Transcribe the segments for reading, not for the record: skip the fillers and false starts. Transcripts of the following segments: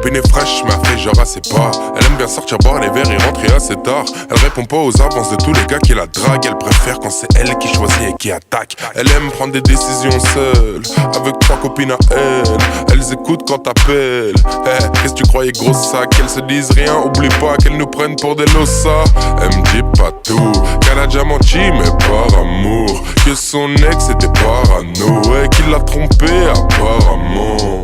copine est fraîche, mais elle fait genre assez pas. Elle aime bien sortir boire les verres et rentrer assez tard. Elle répond pas aux avances de tous les gars qui la draguent. Elle préfère quand c'est elle qui choisit et qui attaque. Elle aime prendre des décisions seule, avec 3 copines à elle. Elles écoutent quand t'appelles. Qu'est-ce que tu croyais gros sac? Qu'elles se disent rien, oublie pas qu'elles nous prennent pour des lossas. Elle me dit pas tout, qu'elle a déjà menti mais par amour, que son ex était parano et qu'il l'a trompé apparemment.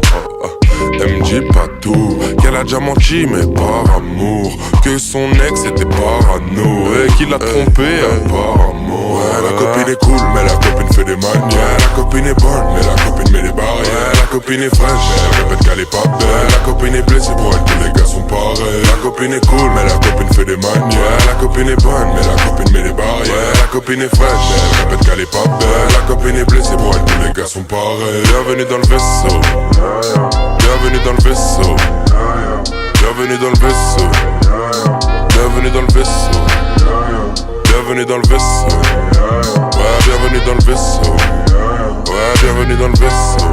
Elle me dit pas tout, qu'elle a déjà menti mais par amour, que son ex était parano et qu'il l'a trompé apparemment. Ouais, la copine est cool mais la copine fait des manières. La copine est bonne mais la copine met des barrières. La copine est fraîche, elle répète qu'elle est pas belle. La copine est blessée, pour elle tous les gars sont pareils. La copine est cool mais la copine fait des manières. La copine est bonne mais la copine met des barrières. La copine est fraîche, elle répète qu'elle est pas belle. La copine est blessée, pour elle tous les gars sont pareils. Bienvenue dans le vaisseau, bienvenue dans le vaisseau, bienvenue dans le vaisseau, bienvenue dans le vaisseau, bienvenue dans le vaisseau, ouais, bienvenue dans le vaisseau, ouais, bienvenue dans le vaisseau,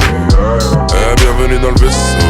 ouais, bienvenue dans le vaisseau.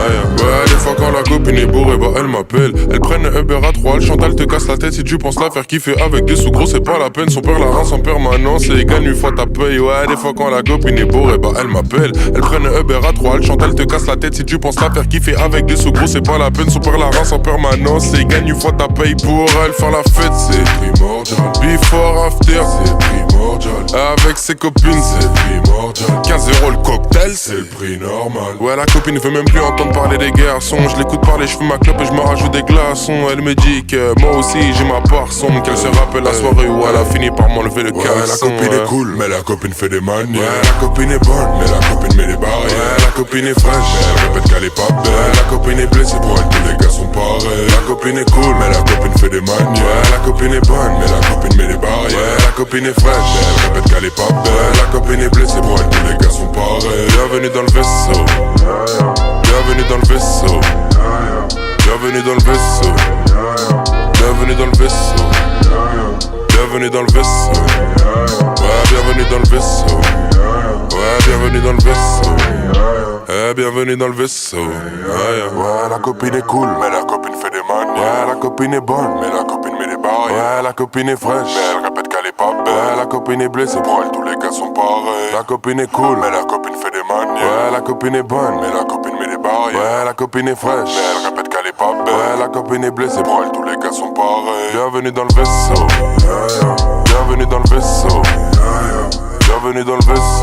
Ouais, des fois quand la copine est bourrée, bah elle m'appelle. Elle prenne un Uber à 3, le Chantal te casse la tête. Si tu penses la faire kiffer avec des sous gros, c'est pas la peine. Son père la rince en permanence et il gagne une fois ta paye. Ouais, des fois quand la copine est bourrée, bah elle m'appelle. Elle prenne un Uber à 3, le Chantal te casse la tête. Si tu penses la faire kiffer avec des sous gros, c'est pas la peine. Son père la rince en permanence et il gagne une fois ta paye. Pour elle faire la fête, c'est primordial. Before, after, c'est primordial. Avec ses copines, c'est primordial. 15 € le cocktail, c'est le prix normal. Ouais, la copine veut même plus entendre parler des garçons. Je l'écoute parler, je fume ma clope et je me rajoute des glaçons. Elle me dit que moi aussi j'ai ma part sombre, qu'elle se rappelle la soirée où elle a fini par m'enlever le caleçon. La copine est cool mais la copine fait des manières. Ouais, la copine est bonne mais la copine met des barrières. Ouais, la copine est fraîche, elle répète qu'elle est pas belle. La copine est blessée, pour elle tous les gars sont pareils. La copine est cool mais la copine fait des manières. Ouais, la copine est bonne mais la copine met des barrières. Ouais, la copine est fraîche, elle répète qu'elle est pas belle. La copine est blessée, pour elle tous les gars sont pareils. Bienvenue dans le vaisseau, bienvenue dans le vaisseau, bienvenue dans le vaisseau, bienvenue dans le vaisseau, bienvenue dans le vaisseau, ouais, bienvenue dans le vaisseau, ouais, bienvenue dans le vaisseau, ouais, bienvenue dans le vaisseau. Ouais, la copine est cool mais la copine fait des manières. Ouais, la copine est bonne mais la copine met des barrières. Ouais, la copine est fraîche mais elle répète qu'elle est pas belle. Ouais, la copine est blessée, pour elle tous les gars sont pareils. La copine est cool mais la copine fait des manières. Ouais, la copine est bonne mais la copine met des barrières. Ouais, la copine est fraîche mais elle répète qu'elle est pas belle. Ouais, la copine est blessée, pour elle tous les gars sont pareils. Bienvenue dans le vaisseau, bienvenue dans le vaisseau, bienvenue dans le vaisseau.